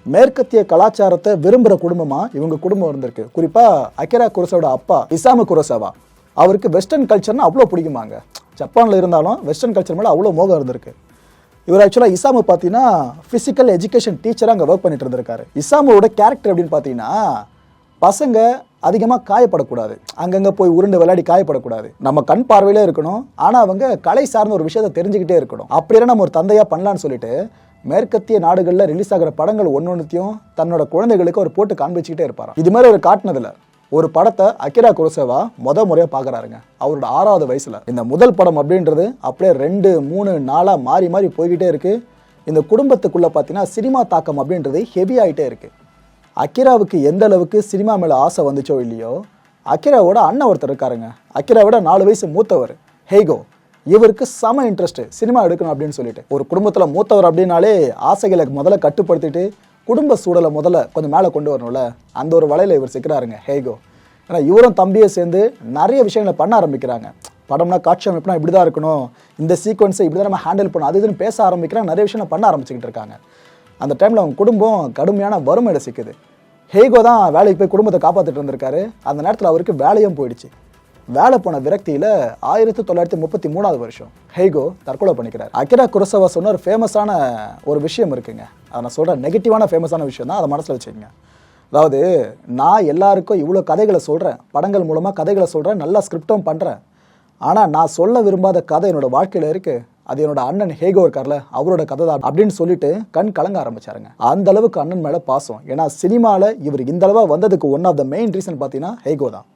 மேற்கத்திய கலாச்சாரத்தை விரும்புகிற குடும்பமாக இவங்க குடும்பம் இருந்திருக்கு. குறிப்பாக அகிரா குரோசவாவோட அப்பா இசாமு குரோசவா, அவருக்கு வெஸ்டர்ன் கல்ச்சர்னா அவ்வளோ பிடிக்குமாங்க. ஜப்பானில் இருந்தாலும் வெஸ்டர்ன் கல்ச்சர் மேலே அவ்வளோ மோகம் இருந்திருக்கு. இவர் ஆக்சுவலாக இசாமு பார்த்தீங்கன்னா ஃபிசிக்கல் எஜுகேஷன் டீச்சராக அங்கே ஒர்க் பண்ணிட்டு இருந்திருக்காரு. இசாமுவோட கேரக்டர் எப்படின்னு பார்த்தீங்கன்னா, பசங்க அதிகமாக காயப்படக்கூடாது, அங்கங்கே போய் உருண்டு விளையாடி காயப்படக்கூடாது, நம்ம கண் பார்வையிலே இருக்கணும், ஆனால் அவங்க கலை சார்ந்த ஒரு விஷயத்தை தெரிஞ்சுக்கிட்டே இருக்கணும். அப்படியே நம்ம ஒரு தந்தையாக பண்ணலான்னு சொல்லிட்டு மேற்கத்திய நாடுகளில் ரிலீஸ் ஆகிற படங்கள் ஒன்னொன்னுத்தையும் தன்னோட குழந்தைகளுக்கு அவர் போட்டு காண்பிச்சுக்கிட்டே இருப்பாராம். இது மாதிரி ஒரு காட்டினதில் ஒரு படத்தை அகிரா குரோசவா முறையாக பார்க்குறாருங்க அவரோட 6வது வயசில். இந்த முதல் படம் அப்படின்றது அப்படியே 2, 3, 4 மாறி மாறி போய்கிட்டே இருக்குது. இந்த குடும்பத்துக்குள்ளே பார்த்தீங்கன்னா சினிமா தாக்கம் அப்படின்றது ஹெவி ஆகிட்டே இருக்குது. அகிராவுக்கு எந்த அளவுக்கு சினிமா மேலே ஆசை வந்துச்சோ இல்லையோ, அகிராவோட அண்ணன் ஒருத்தர் இருக்காருங்க. அகிராவோட 4 வயசு மூத்தவர் ஹெய்கோ. இவருக்கு செம இன்ட்ரெஸ்ட் சினிமா எடுக்கணும் அப்படின்னு சொல்லிட்டு. ஒரு குடும்பத்தில் மூத்தவர் அப்படின்னாலே ஆசைகளை முதல்ல கட்டுப்படுத்திட்டு குடும்ப சூழலை முதல்ல கொஞ்சம் மேலே கொண்டு வரணும்ல, அந்த ஒரு வலையில் இவர் சிக்கிறாருங்க ஹெய்கோ. ஏன்னா இவரும் தம்பியை சேர்ந்து நிறைய விஷயங்களை பண்ண ஆரம்பிக்கிறாங்க. படம்னா காட்சி அமைப்புனா இப்படி தான் இருக்கணும், இந்த சீக்வன்ஸை இப்படி தான் நம்ம ஹேண்டில் பண்ணணும், அது இதுன்னு பேச ஆரம்பிக்கிறாங்க. நிறைய விஷயம் பண்ண ஆரம்பிச்சுக்கிட்டு இருக்காங்க. அந்த டைமில் அவங்க குடும்பம் கடுமையான வறுமையில சிக்குது. ஹெய்கோ தான் வேலைக்கு போய் குடும்பத்தை காப்பாற்றிட்டு இருந்திருக்காரு. அந்த நேரத்தில் அவருக்கு வேலையும் போயிடுச்சு. வேலை போன விரக்தியில் 1933 வருஷம் ஹெய்கோ தற்கொலை பண்ணிக்கிறார். அகிரா குரோசவா சொன்ன ஒரு ஃபேமஸான ஒரு விஷயம் இருக்குங்க. அதை நான் சொல்கிறேன், நெகட்டிவான ஃபேமஸான விஷயம் தான், அதை மனசில் வச்சுக்கோங்க. அதாவது, நான் எல்லாருக்கும் இவ்வளோ கதைகளை சொல்கிறேன், படங்கள் மூலமாக கதைகளை சொல்கிறேன், நல்லா ஸ்கிரிப்டும் பண்ணுறேன். ஆனால் நான் சொல்ல விரும்பாத கதை என்னோட வாழ்க்கையில் இருக்குது, அது என்னோட அண்ணன் ஹெய்கோ இருக்கார்ல அவரோட கதை தான் அப்படின்னு சொல்லிட்டு கண் கலங்க ஆரம்பிச்சாருங்க. அந்த அளவுக்கு அண்ணன் மேலே பாசம். ஏன்னா சினிமாவில் இவர் இந்த அளவாக வந்ததுக்கு one of the main reason பார்த்தீங்கன்னா ஹெய்கோ தான்.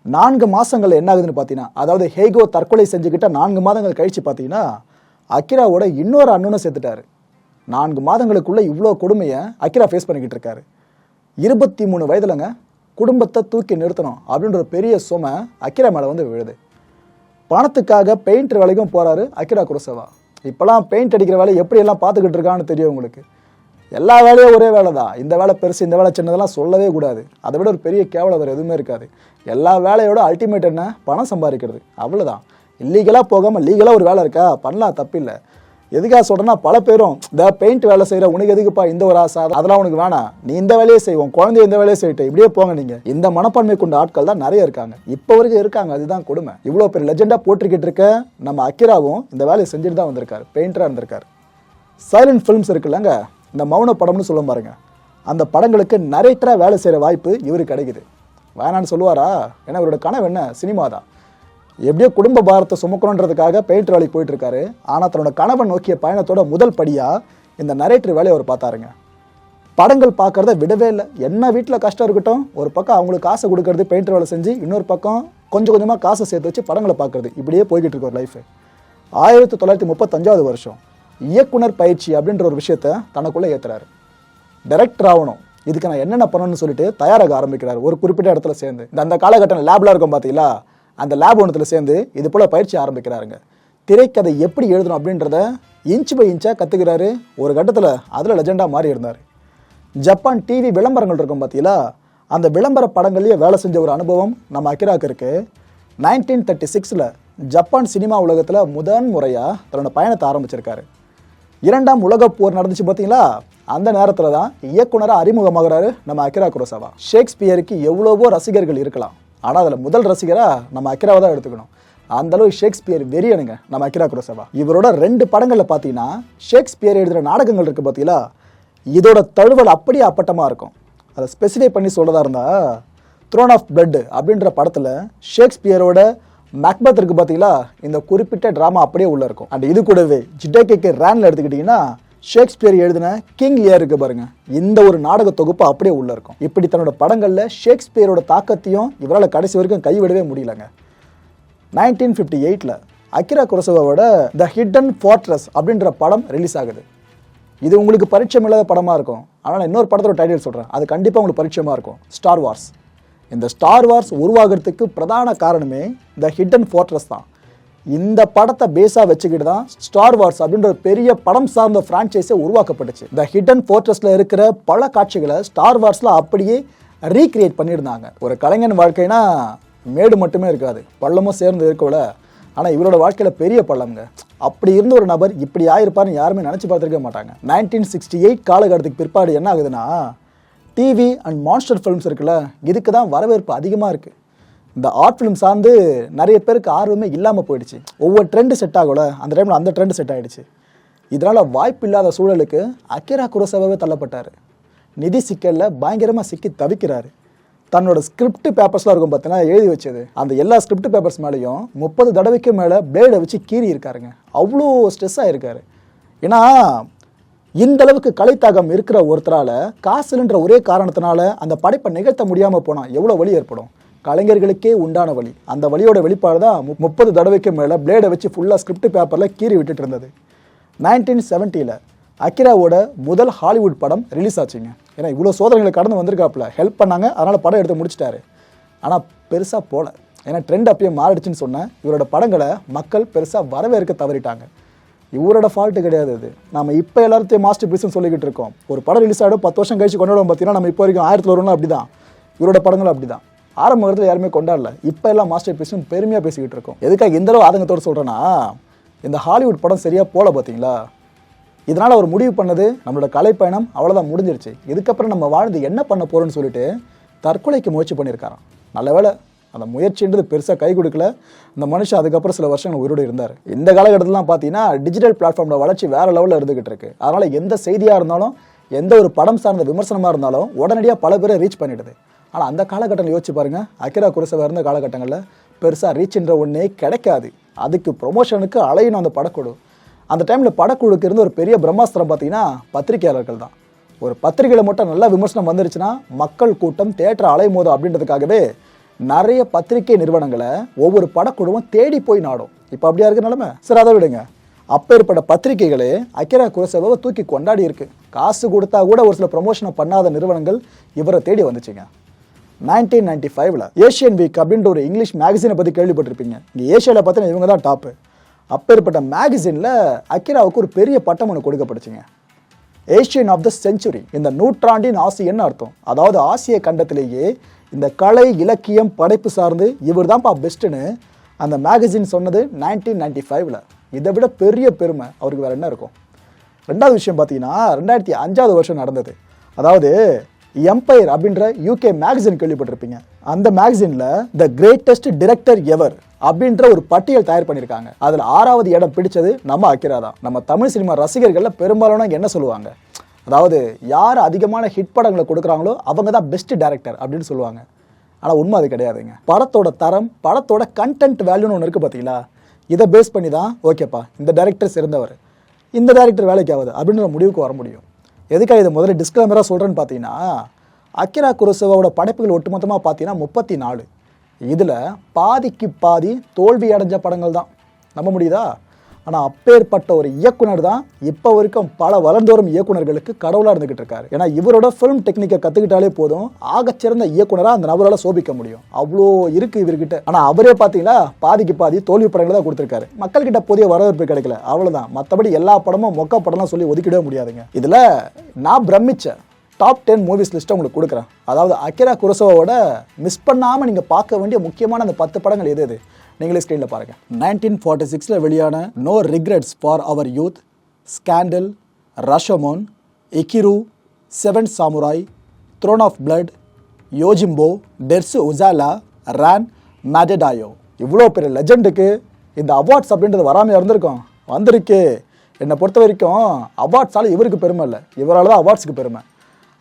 4 மாதங்கள் என்ன ஆகுதுன்னு பார்த்தீங்கன்னா, அதாவது ஹெய்கோ தற்கொலை செஞ்சுக்கிட்ட 4 மாதங்கள் கழிச்சு பார்த்தீங்கன்னா அகிராவோட இன்னொரு அண்ணனும் சேர்த்துட்டாரு. 4 மாதங்களுக்குள்ள இவ்வளோ கொடுமையை அகிரா ஃபேஸ் பண்ணிக்கிட்டு இருக்காரு. 23 வயதுலங்க குடும்பத்தை தூக்கி நிறுத்தணும் அப்படின்ற ஒரு பெரிய சுமை அகிரா மேலே வந்து விழுது. பணத்துக்காக பெயிண்டர் வேலைக்கும் போகிறாரு அகிரா குரோசவா. இப்போலாம் பெயிண்ட் அடிக்கிற வேலையை எப்படியெல்லாம் பார்த்துக்கிட்டு இருக்கான்னு தெரியும் உங்களுக்கு. எல்லா வேலையும் ஒரே வேலை தான். இந்த வேலை பெருசு, இந்த வேலை சின்னதெல்லாம் சொல்லவே கூடாது. அதை விட ஒரு பெரிய கேவலம் வேறு எதுவுமே இருக்காது. எல்லா வேலையோட அல்டிமேட் என்ன? பணம் சம்பாதிக்கிறது, அவ்வளோதான். இல்லீகலாக போகாமல் லீகலாக ஒரு வேலை இருக்கா, பண்ணலாம், தப்பில்லை. எதுக்காக சொல்கிறேன்னா, பல பேரும் இந்த பெயிண்ட் வேலை செய்கிற உனக்கு எதுக்குப்பா இந்த ஒரு ஆசை, அதெல்லாம் உனக்கு வேணாம், நீ இந்த வேலையை செய்வோம், குழந்தைய இந்த வேலையை செய்யிட்டு இப்படியே போங்க. நீங்கள் இந்த மனப்பான்மை கொண்ட ஆட்கள் தான் நிறைய இருக்காங்க, இப்போ வரைக்கும் இருக்காங்க. அதுதான் கொடுமை. இவ்வளோ பெரிய லெஜெண்டாக போட்டிருக்கிட்டு இருக்க நம்ம அகிராவும் இந்த வேலையை செஞ்சுட்டு தான் வந்திருக்காரு, பெயிண்டராக இருந்திருக்காரு. சைலண்ட் ஃபிலிம்ஸ் இருக்குல்லங்க, இந்த மௌன படம்னு சொல்ல பாருங்க, அந்த படங்களுக்கு நரேட்டராக வேலை செய்கிற வாய்ப்பு இவருக்கு கிடைக்குது. வேணான்னு சொல்லுவாரா? ஏன்னா இவரோட கனவு என்ன? சினிமா தான். எப்படியோ குடும்ப பாரத்தை சுமக்கணுன்றதுக்காக பெயிண்டர் வேலைக்கு போயிட்டு இருக்காரு. ஆனால் தன்னோட கனவை நோக்கிய பயணத்தோட முதல் படியாக இந்த நரேட்டர் வேலையை அவர் பார்த்தாருங்க. படங்கள் பார்க்கறத விடவே இல்லை. என்ன வீட்டில் கஷ்டம் இருக்கட்டும், ஒரு பக்கம் அவங்களுக்கு காசை கொடுக்கறது பெயிண்டர் வேலை செஞ்சு, இன்னொரு பக்கம் கொஞ்சம் கொஞ்சமாக காசை சேர்த்து வச்சு படங்களை பார்க்குறது, இப்படியே போய்கிட்டு இருக்க ஒரு லைஃபு. 1935 வருஷம் இயக்குனர் பயிற்சி அப்படின்ற ஒரு விஷயத்த தனக்குள்ளே ஏற்றுறாரு. டைரக்டர் ஆகணும், இதுக்கு நான் என்னென்ன பண்ணணும்னு சொல்லிட்டு தயாராக ஆரம்பிக்கிறார். ஒரு குறிப்பிட்ட இடத்துல சேர்ந்து அந்த காலகட்டம் லேப்லாம் இருக்கும் பார்த்தீங்களா, அந்த லேப் ஒன்றத்தில் சேர்ந்து இது போல் பயிற்சி ஆரம்பிக்கிறாருங்க. திரைக்கதை எப்படி எழுதணும் அப்படின்றத இன்ச் பை இன்ச்சாக கற்றுக்கிறாரு. ஒரு கட்டத்தில் அதில் லெஜெண்டாக மாறி இருந்தார். ஜப்பான் டிவி விளம்பரங்கள் இருக்கும் பார்த்தீங்களா, அந்த விளம்பர படங்கள்லேயே வேலை செஞ்ச ஒரு அனுபவம் நம்ம அகிராவுக்கு இருக்குது. 1936 ஜப்பான் சினிமா உலகத்தில் முதன் முறையாக தன்னோட பயணத்தை ஆரம்பிச்சிருக்காரு. 2ஆம் உலகப் போர் நடந்துச்சு பார்த்தீங்களா, அந்த நேரத்தில் தான் இயக்குனராக அறிமுகமாகிறாரு நம்ம அகிரா குரோசவா. ஷேக்ஸ்பியருக்கு எவ்வளவோ ரசிகர்கள் இருக்கலாம், ஆனால் அதில் முதல் ரசிகராக நம்ம அகிராவை தான் எடுத்துக்கணும். அந்தளவு ஷேக்ஸ்பியர் வெறியனுங்க நம்ம அகிரா குரோசவா. இவரோட 2 படங்களில் பார்த்தீங்கன்னா ஷேக்ஸ்பியர் எழுதுகிற நாடகங்கள் இருக்குது பார்த்தீங்களா, இதோட தழுவல் அப்படியே அப்பட்டமாக இருக்கும். அதை ஸ்பெசிஃபை பண்ணி சொல்கிறதா இருந்தால், த்ரோன் ஆஃப் பிளட் அப்படின்ற படத்தில் ஷேக்ஸ்பியரோட மேக்பெத் இருக்குது பார்த்தீங்களா, இந்த குறிப்பிட்ட ட்ராமா அப்படியே உள்ளே இருக்கும். அண்ட் இது கூடவே ஜிடேகேக்கு ரேனில் எடுத்துக்கிட்டிங்கன்னா ஷேக்ஸ்பியர் எழுதின கிங் லியர் இருக்குது பாருங்கள், இந்த ஒரு நாடக தொகுப்பு அப்படியே உள்ளே இருக்கும். இப்படி தன்னோட படங்களில் ஷேக்ஸ்பியரோட தாக்கத்தையும் இவரால் கடைசி வரைக்கும் கைவிடவே முடியலங்க. 1958 அகிரா குரோசவாவோட த ஹிடன் ஃபார்ட்ரஸ் அப்படின்ற படம் ரிலீஸ் ஆகுது. இது உங்களுக்கு பரிச்சயம் இல்லாத படமாக இருக்கும், ஆனால் இன்னொரு படத்தோட டைட்டில் சொல்கிறேன், அது கண்டிப்பாக உங்களுக்கு பரிச்சயமாக இருக்கும். Star Wars. இந்த ஸ்டார் வார்ஸ் உருவாகிறதுக்கு பிரதான காரணமே த ஹிடன் ஃபார்ட்ரஸ் தான். இந்த படத்தை பேஸாக வச்சுக்கிட்டு தான் ஸ்டார் வார்ஸ் அப்படின்ற ஒரு பெரிய படம் சார்ந்த ஃப்ரான்ச்சைஸே உருவாக்கப்பட்டுச்சு. த ஹிடன் ஃபார்ட்ரஸில் இருக்கிற பல காட்சிகளை ஸ்டார் வார்ஸில் அப்படியே ரீக்ரியேட் பண்ணியிருந்தாங்க. ஒரு கலைஞன் வாழ்க்கைனா மேடு மட்டுமே இருக்காது, பள்ளமும் சேர்ந்து இருக்கல. ஆனால் இவரோட வாழ்க்கையில் பெரிய பள்ளம்ங்க. அப்படி இருந்த ஒரு நபர் இப்படி ஆயிருப்பார்னு யாருமே நினச்சி பார்த்துருக்க மாட்டாங்க. 1968 காலகட்டத்துக்கு பிற்பாடு என்ன ஆகுதுன்னா, டிவி அண்ட் மான்ஸ்டர் ஃபிலிம்ஸ் இருக்குல்ல, இதுக்கு தான் வரவேற்பு அதிகமாக இருக்குது. இந்த ஆர்ட் ஃபிலிம் சார்ந்து நிறைய பேருக்கு ஆர்வமே இல்லாமல் போயிடுச்சு. ஒவ்வொரு ட்ரெண்டு செட் ஆகல, அந்த டைமில் அந்த ட்ரெண்டு செட் ஆகிடுச்சு. இதனால் வாய்ப்பு இல்லாத சூழலுக்கு அகிரா குரோசவாவே தள்ளப்பட்டார். நிதி சிக்கலில் பயங்கரமாக சிக்கி தவிக்கிறாரு. தன்னோட ஸ்கிரிப்ட் பேப்பர்ஸ்லாம் இருக்கும் பார்த்தீங்கன்னா, எழுதி வச்சது, அந்த எல்லா ஸ்கிரிப்ட் பேப்பர்ஸ் மேலேயும் 30 தடவைக்கு மேலே பிளேடை வச்சு கீறி இருக்காருங்க. அவ்வளோ ஸ்ட்ரெஸ்ஸாக இருக்காரு. ஏன்னா இந்த அளவுக்கு கலைத்தாகம் இருக்கிற ஒருத்தரால் காசுன்ற ஒரே காரணத்தினால அந்த படைப்பை நிகழ்த்த முடியாமல் போனால் எவ்வளோ வலி ஏற்படும். கலைஞர்களுக்கே உண்டான வலி, அந்த வலியோட வெளிப்பாடு தான் 30 தடவைக்கு மேலே பிளேடை வச்சு ஃபுல்லாக ஸ்கிரிப்ட் பேப்பரில் கீறி விட்டுட்டு இருந்தது. 1970 அக்கிராவோட முதல் ஹாலிவுட் படம் ரிலீஸ் ஆச்சுங்க. ஏன்னா இவ்வளோ சோதனைகளை கடந்து வந்திருக்காப்புல, ஹெல்ப் பண்ணாங்க, அதனால் படம் எடுத்து முடிச்சிட்டாரு. ஆனால் பெருசாக போகல. ஏன்னா ட்ரெண்ட் அப்பயே மாறிடுச்சுன்னு சொன்னேன். இவரோட படங்களை மக்கள் பெருசாக வரவேற்க தவறிட்டாங்க. இவரோட ஃபால்ட்டு கிடையாது அது. நம்ம இப்போ எல்லாத்தையும் மாஸ்டர் பீஸ்ன்னு சொல்லிக்கிட்டு இருக்கோம். ஒரு படம் ரிலீஸ் ஆகிடும் 10 வருஷம் கழிச்சு கொண்டாடுவோம். பார்த்தீங்கன்னா நம்ம இப்போ வரைக்கும் 1001 அப்படி தான். இவரோட படங்களும் அப்படி தான். ஆரம்ப காலத்தில் யாருமே கொண்டாடல. இப்போ எல்லாம் மாஸ்டர் பீஸ்ன்னு பெருமையாக பேசிக்கிட்டு இருக்கோம். எதுக்காக இந்த அளவு ஆதங்கத்தோடு சொல்கிறேன்னா, இந்த ஹாலிவுட் படம் சரியாக போகல பார்த்தீங்களா. இதனால் அவர் முடிவு பண்ணது நம்மளோட கலைப்பயணம் அவ்வளோதான் முடிஞ்சிருச்சு. இதுக்கப்புறம் நம்ம வாழ்ந்து என்ன பண்ண போகிறோன்னு சொல்லிட்டு தற்கொலைக்கு முயற்சி பண்ணியிருக்காராம். நல்ல வேளை அந்த முயற்சின்றது பெருசாக கை கொடுக்கல. இந்த மனுஷன் அதுக்கப்புறம் சில வருஷங்கள் உயிரோடு இருந்தார். இந்த காலகட்டத்திலாம் பார்த்தீங்கன்னா டிஜிட்டல் பிளாட்ஃபார்மோட வளர்ச்சி வேறு லெவலில் இருந்துகிட்டு இருக்கு. அதனால் எந்த செய்தியாக இருந்தாலும், எந்த ஒரு படம் சார்ந்த விமர்சனமாக இருந்தாலும் உடனடியாக பல பேரை ரீச் பண்ணிடுது. ஆனால் அந்த காலகட்டங்கள் யோசிச்சு பாருங்கள். அகிரா குரோசவா இருந்த காலகட்டங்களில் பெருசாக ரீச்ன்ற ஒன்றே கிடைக்காது. அதுக்கு ப்ரொமோஷனுக்கு அலையணும் அந்த படக்குழு. அந்த டைமில் படக்குழுக்கு இருந்து ஒரு பெரிய பிரம்மாஸ்திரம் பார்த்தீங்கன்னா பத்திரிகையாளர்கள் தான். ஒரு பத்திரிகையில் மட்டும் நல்லா விமர்சனம் வந்துருச்சுன்னா மக்கள் கூட்டம் தியேட்டர் அலையும் போதும் அப்படின்றதுக்காகவே நிறைய பத்திரிகை நிறுவனங்களை ஒவ்வொரு படக்குழுவும் தேடி போய் நாடும். இப்போ அப்படியா இருக்க நிலைமை. சரி, அதை விடுங்க. அப்பேற்பட்ட பத்திரிகைகளே அகிரா குரோசவாவை தூக்கி கொண்டாடி இருக்கு. காசு கொடுத்தா கூட ஒரு சில ப்ரொமோஷனை பண்ணாத நிறுவனங்கள் இவரை தேடி வந்துச்சுங்க. 1995 ஏஷியன் வீக் அப்படின்ற ஒரு இங்கிலீஷ் மேகசினை பற்றி கேள்விப்பட்டிருப்பீங்க. இங்கே ஏஷியாவில் பார்த்தீங்கன்னா இவங்க தான் டாப்பு. அப்பேற்பட்ட மேகசினில் அகிராவுக்கு ஒரு பெரிய பட்டம் ஒன்று கொடுக்கப்பட்டுச்சுங்க. ஏஷியன் ஆஃப் த செஞ்சுரி, இந்த நூற்றாண்டின் ஆசியன்னு அர்த்தம். அதாவது ஆசிய கண்டத்திலேயே இந்த கலை இலக்கியம் படைப்பு சார்ந்து இவர் தான்ப்பா பெஸ்ட்டுன்னு அந்த மேகசின் சொன்னது 1995. இதை விட பெரிய பெருமை அவருக்கு வேறு என்ன இருக்கும். ரெண்டாவது விஷயம் பார்த்தீங்கன்னா 2005 வருஷம் நடந்தது. அதாவது எம்பையர் அப்படின்ற யூகே மேகசின் கேள்விப்பட்டிருப்பீங்க. அந்த மேகசினில் த கிரேட்டஸ்ட் டிரெக்டர் எவர் அப்படின்ற ஒரு பட்டியல் தயார் பண்ணியிருக்காங்க. அதில் 6வது இடம் பிடிச்சது நம்ம அகிரா தான். நம்ம தமிழ் சினிமா ரசிகர்களில் பெரும்பாலான என்ன சொல்லுவாங்க, அதாவது யார் அதிகமான ஹிட் படங்களை கொடுக்குறாங்களோ அவங்க தான் பெஸ்ட் டைரக்டர் அப்படின்னு சொல்லுவாங்க. ஆனால் உண்மை அது கிடையாதுங்க. படத்தோட தரம், படத்தோட கண்டென்ட் வேல்யூன்னு ஒன்று இருக்குது பார்த்தீங்களா, இதை பேஸ் பண்ணி தான் ஓகேப்பா இந்த டைரக்டர் சிறந்தவர், இந்த டைரக்டர் வேலைக்கு ஆகுது அப்படின்ற முடிவுக்கு வர முடியும். எதுக்காக இதை முதல்ல டிஸ்க்ளைமராக சொல்கிறேன்னு பார்த்தீங்கன்னா, அகிரா குரோசவாவோட படைப்புகள் ஒட்டுமொத்தமாக பார்த்தீங்கன்னா 34. இதில் பாதிக்கு பாதி தோல்வி அடைஞ்ச படங்கள் தான். நம்ப முடியுதா? ஆனால் அப்பேற்பட்ட ஒரு இயக்குனர் தான் இப்போ வரைக்கும் பல வளர்ந்தோறும் இயக்குனர்களுக்கு கடவுளாக இருந்துகிட்டு இருக்காரு. ஏன்னா இவரோட ஃபிலிம் டெக்னிக்கை கற்றுக்கிட்டாலே போதும், ஆகச்சிறந்த இயக்குனராக அந்த நபரால் சோபிக்க முடியும். அவ்வளோ இருக்குது இவர்கிட்ட. ஆனால் அவரே பார்த்தீங்களா பாதிக்கு பாதி தோல்வி படங்களை தான் கொடுத்துருக்காரு. மக்கள்கிட்ட போதிய வரவேற்பு கிடைக்கல, அவ்வளோதான். மற்றபடி எல்லா படமும் மொக்க படம்லாம் சொல்லி ஒதுக்கிடவே முடியாதுங்க. இதில் நான் பிரமிச்ச டாப் 10 மூவிஸ் லிஸ்ட்டை உங்களுக்கு கொடுக்குறேன். அதாவது அகிரா குரோசவாவோட மிஸ் பண்ணாமல் நீங்கள் பார்க்க வேண்டிய முக்கியமான அந்த 10 படங்கள் எது எது நீங்களே ஸ்க்ரீனில் பாருங்கள். 1946 வெளியான no regrets for our youth, scandal, Rashomon, Ikiru, 7 Samurai, throne of blood, Yojimbo, Dersu Uzala, Ran, Madadayo. இவ்வளோ பெரிய லெஜெண்டுக்கு இந்த அவார்ட்ஸ் அப்படின்றது வராமல் இருந்திருக்கோம். வந்திருக்கு. என்னை பொறுத்த வரைக்கும் அவார்ட்ஸால் இவருக்கு பெருமை இல்லை, இவரால் தான் அவார்ட்ஸுக்கு பெருமை.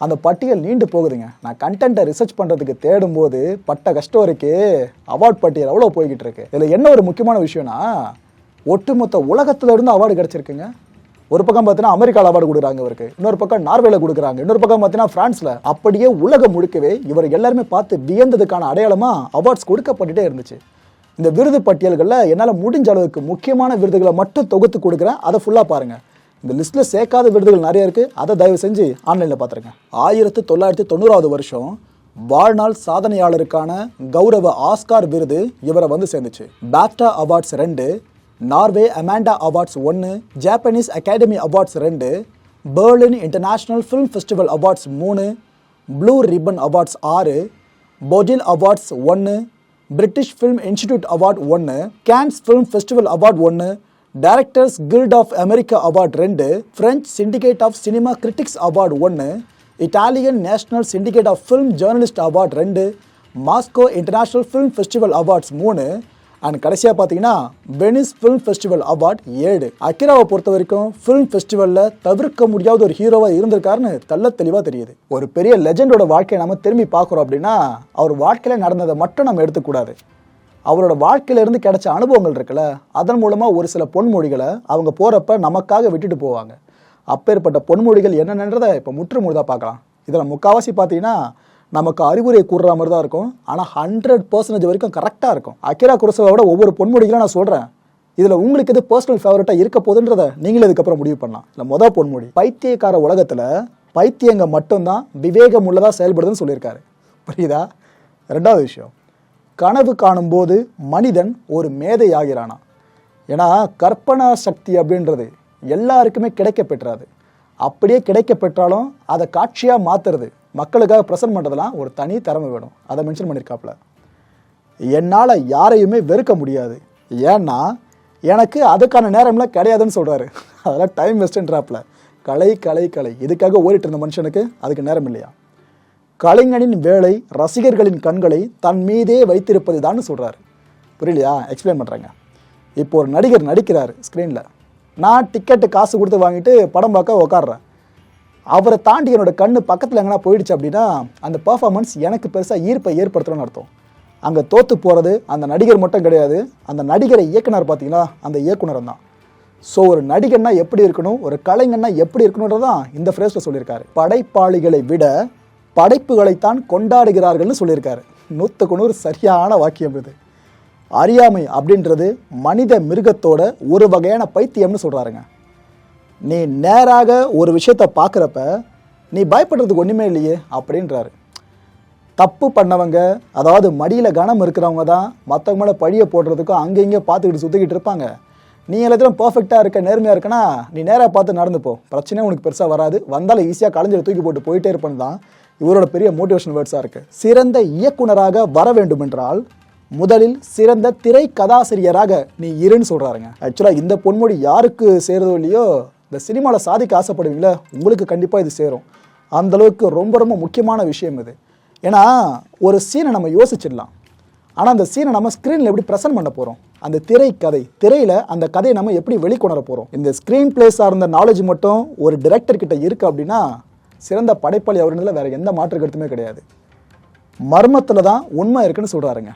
அந்த பட்டியல் நீண்டு போகுதுங்க. நான் கண்டென்ட்டை ரிசர்ச் பண்ணுறதுக்கு தேடும்போது பட்ட கஷ்டம் இருக்கு. அவார்ட் பட்டியல் அவ்வளோ போய்கிட்டு இருக்கு. இதில் என்ன ஒரு முக்கியமான விஷயம்னா, ஒட்டுமொத்த உலகத்தில் இருந்து அவார்டு கிடச்சிருக்குங்க. ஒரு பக்கம் பார்த்தீங்கன்னா அமெரிக்காவில் அவார்டு கொடுக்குறாங்க இவருக்கு, இன்னொரு பக்கம் நார்வேல கொடுக்குறாங்க, இன்னொரு பக்கம் பார்த்தீங்கன்னா ஃப்ரான்ஸில். அப்படியே உலகம் முழுக்கவே இவர் எல்லாருமே பார்த்து வியந்ததுக்கான அடையாளமாக அவார்ட்ஸ் கொடுக்கப்பட்டுட்டே இருந்துச்சு. இந்த விருது பட்டியல்களில் என்னால் முடிஞ்ச அளவுக்கு முக்கியமான விருதுகளை மட்டும் தொகுத்து கொடுக்குறேன். அதை ஃபுல்லாக பாருங்கள். இந்த லிஸ்ட்டில் சேர்க்காத விருதுகள் நிறைய இருக்குது, அதை தயவு செஞ்சு ஆன்லைனில் பார்த்துருங்க. 1990 வருஷம் வாழ்நாள் சாதனையாளருக்கான கௌரவ ஆஸ்கார் விருது இவரை வந்து சேர்ந்துச்சு. BAFTA awards 2, Norway Amanda awards 1, Japanese academy awards 2, Berlin international film festival awards 3, blue ribbon awards 6, Bodil awards 1, British film institute award 1, Cannes film festival award 1, directors guild of America award 2, French syndicate of cinema critics award 1, Italian national syndicate of film journalist award 2, Moscow international film festival awards 3, and கடைசியாக பார்த்தீங்கன்னா Venice film festival award 7. அகிராவை பொறுத்த வரைக்கும் film ஃபெஸ்டிவலில் தவிர்க்க முடியாத ஒரு ஹீரோவாக இருந்திருக்காருன்னு தெள்ள தெளிவாக தெரியுது. ஒரு பெரிய லெஜெண்டோட வாழ்க்கையை நம்ம திரும்பி பார்க்குறோம் அப்படின்னா அவர் வாழ்க்கையில் நடந்ததை மட்டும் நம்ம எடுத்துக்கூடாது. அவரோட வாழ்க்கையிலேருந்து கிடைச்ச அனுபவங்கள் இருக்குல்ல, அதன் மூலமாக ஒரு சில பொன்மொழிகளை அவங்க போகிறப்ப நமக்காக விட்டுட்டு போவாங்க. அப்பேற்பட்ட பொன்மொழிகள் என்னென்னன்றதை இப்போ முற்றுமுழுதாக பார்க்கலாம். இதில் முக்கால்வாசி பார்த்தீங்கன்னா நமக்கு அறிவுரை கூறுற மாதிரி தான் இருக்கும், ஆனால் 100% வரைக்கும் கரெக்டாக இருக்கும். அகிரா குரோசவாவோட ஒவ்வொரு பொன்மொழிகளும் நான் சொல்கிறேன், இதில் உங்களுக்கு எது பர்சனல் ஃபேவரட்டாக இருக்க போகுதுன்றதை நீங்களே இதுக்கப்புறம் முடிவு பண்ணலாம். இல்லை மொதல் பொன்மொழி, பைத்தியக்கார உலகத்தில் பைத்தியங்க மட்டும்தான் விவேகம் உள்ளதாக செயல்படுதுன்னு சொல்லியிருக்காரு. புரியுதா? ரெண்டாவது விஷயம், கனவு காணும்போது மனிதன் ஒரு மேதை ஆகிறானா. ஏன்னா கற்பனா சக்தி அப்படின்றது எல்லாருக்குமே கிடைக்க பெற்றாது. அப்படியே கிடைக்க பெற்றாலும் அதை காட்சியாக மாற்றுறது, மக்களுக்காக ப்ரெசென்ட் பண்ணுறதுலாம் ஒரு தனி திறமை வேணும். அதை மென்ஷன் பண்ணியிருக்காப்புல. என்னால் யாரையுமே வெறுக்க முடியாது, ஏன்னா எனக்கு அதுக்கான நேரம்லாம் கிடையாதுன்னு சொல்கிறாரு. அதெல்லாம் டைம் வெஸ்ட்ன்றாப்புல. கலை கலை கலை இதுக்காக ஓடிட்டு இருந்த மனுஷனுக்கு அதுக்கு நேரம் இல்லையா? கலைஞனின் வேலை ரசிகர்களின் கண்களை தன் மீதே வைத்திருப்பது தான் சொல்கிறாரு. புரியலையா? எக்ஸ்பிளைன் பண்ணுறாங்க. இப்போ ஒரு நடிகர் நடிக்கிறார் ஸ்க்ரீனில், நான் டிக்கெட்டு காசு கொடுத்து வாங்கிட்டு படம் பார்க்க உக்காடுறேன். அவரை தாண்டி என்னோட கண்ணு பக்கத்தில் எங்கன்னா போயிடுச்சு அப்படின்னா அந்த பர்ஃபார்மன்ஸ் எனக்கு பெருசாக ஈர்ப்பை ஏற்படுத்தணும்னு அர்த்தம். அங்கே தோற்று போகிறது அந்த நடிகர் மட்டும் கிடையாது, அந்த நடிகரை இயக்குனர் பார்த்தீங்களா, அந்த இயக்குனர் தான். ஸோ ஒரு நடிகன்னா எப்படி இருக்கணும், ஒரு கலைஞன்னா எப்படி இருக்கணுன்றதான் இந்த ஃப்ரேஸில் சொல்லியிருக்காரு. படைப்பாளிகளை விட படைப்புகளைத்தான் கொண்டாடுகிறார்கள்னு சொல்லியிருக்காரு. 100க்கு 100 சரியான வாக்கியம் இது. அறியாமை அப்படின்றது மனித மிருகத்தோட ஒரு வகையான பைத்தியம்னு சொல்கிறாருங்க. நீ நேராக ஒரு விஷயத்தை பார்க்குறப்ப நீ பயப்படுறதுக்கு ஒன்றுமே இல்லையே அப்படின்றாரு. தப்பு பண்ணவங்க, அதாவது மடியில் கனம் இருக்கிறவங்க தான் மற்றவங்க மேலே பழியை போடுறதுக்கும் அங்கே இங்கே பார்த்துக்கிட்டு சுற்றிக்கிட்டு இருப்பாங்க. நீ எல்லாத்தையும் பர்ஃபெக்டாக இருக்க, நேர்மையாக இருக்கனா, நீ நேராக பார்த்து நடந்துப்போ, பிரச்சனையே உனக்கு பெருசாக வராது, வந்தாலும் ஈஸியாக கலைஞரை தூக்கி போட்டு போயிட்டே இருப்பேன்னு தான் இவரோட பெரிய மோட்டிவேஷன் வேர்ட்ஸாக இருக்குது. சிறந்த இயக்குனராக வர வேண்டுமென்றால் முதலில் சிறந்த திரை கதாசிரியராக நீ இருன்னு சொல்கிறாருங்க. ஆக்சுவலாக இந்த பொன்மொழி யாருக்கு சேருதோ இல்லையோ, இந்த சினிமாவில் சாதிக்க ஆசைப்படுவீங்களா, உங்களுக்கு கண்டிப்பாக இது சேரும். அந்தளவுக்கு ரொம்ப ரொம்ப முக்கியமான விஷயம் இது. ஏன்னா ஒரு சீனை நம்ம யோசிச்சிடலாம், ஆனால் அந்த சீனை நம்ம ஸ்க்ரீனில் எப்படி ப்ரெசென்ட் பண்ண போகிறோம், அந்த திரையில் அந்த கதையை நம்ம எப்படி வெளிக்கொணர போகிறோம். இந்த ஸ்க்ரீன் பிளே சார்ந்த நாலேஜ் மட்டும் ஒரு டைரக்டர் கிட்ட இருக்குது அப்படின்னா சிறந்த படைப்பாளி அவர்ன்றதுல வேறு எந்த மாற்று கருத்துமே கிடையாது. மர்மத்தில் தான் உண்மை இருக்குன்னு சொல்கிறாருங்க.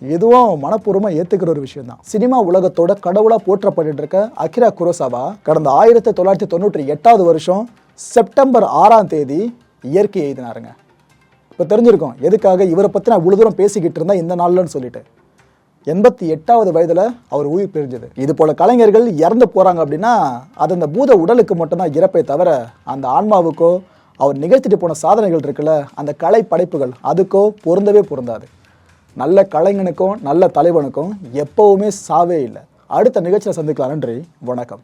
எதுவும் மனப்பூர்வமாக ஏற்றுக்கிற ஒரு விஷயம் தான். சினிமா உலகத்தோட கடவுளாக போற்றப்பட்டு இருக்க அகிரா குரோசாவா கடந்த 1998 வருஷம் செப்டம்பர் 6ஆம் தேதி இயற்கை எழுதினாருங்க. இப்போ தெரிஞ்சிருக்கும் எதுக்காக இவரை பற்றி நான் இவ்வளோ தூரம் பேசிக்கிட்டு இருந்தேன் இந்த நாள்லன்னு சொல்லிட்டு. 88வது வயதில் அவர் உயிர் பிரிஞ்சது. இது போல கலைஞர்கள் இறந்து போகிறாங்க அப்படின்னா அது அந்த பூத உடலுக்கு மட்டும்தான் இறப்பே தவிர அந்த ஆன்மாவுக்கோ அவர் நிகழ்த்திட்டு போன சாதனைகள் இருக்குல்ல, அந்த கலை படைப்புகள், அதுக்கோ பொருந்தவே பொருந்தாது. நல்ல கலைஞனுக்கும் நல்ல தலைவனுக்கும் எப்பவுமே சாவே இல்லை. அடுத்த நிகழ்ச்சியில் சந்திக்கலாம். நன்றி, வணக்கம்.